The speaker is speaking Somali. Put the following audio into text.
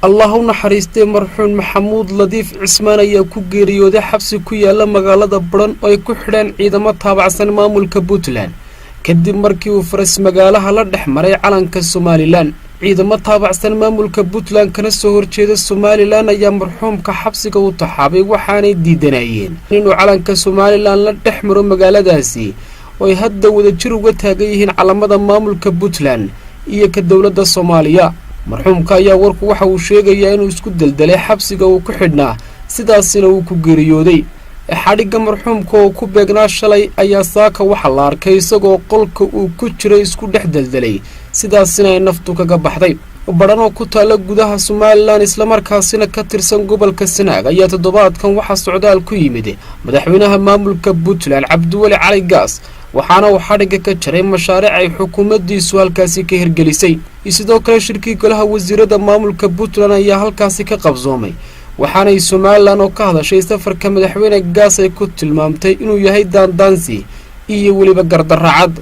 Allahu naxariistay marxuun Maxamuud Ladiif Cismaan ayaa ku geeriyooday xabsi ku yaala magaalada Badhan oo ay ku xidheen ciidamo taabacsan maamulka Puntland kadib markii uu faras magaalaha la dhex maray calanka Somaliland. ciidamo taabacsan maamulka Puntland kana soo horjeeda Somaliland ayaa marxuumka xabsiga u taxaabay waxaanay diidanayeen inuu calanka Somaliland la dhex maro magaaladaasi oo ay hadda wada jir uga taagan yihiin calamada maamulka Puntland iyo ka dawladda Soomaaliya. marxuumka ayaa warku waxa uu sheegayaa inuu isku daldalay xabsiga uu ku xidhnaa sidaasina uu ku geeriyooday. xadhiga marxuumka oo ku beegnaa shalay ayaa saaka waxa la arkay isagoo qolka uu ku jiray isku dhex daldalay sidaasina ay naftu kaga baxday. Badhan oo ku taala gudaha Somaliland isla markaasina ka tirsan gobolka Sanaag ayaa toddobaadkan waxa socdaal ku yimid madaxweynaha maamulka Puntland Cabdiweli Cali Gaas waxaana uu xadhiga ka jaray mashaariic ay xukuumaddiisu halkaasi ka hirgelisay. sidoo kale shirkii golaha wasiirada maamulka Puntland ayaa halkaasi ka qabsoomay waxaanay Somaliland oo ka hadashay safarka madaxweyne Gaas ay ku tilmaamtay inuu yahay daandaansi iyo waliba gardarracad.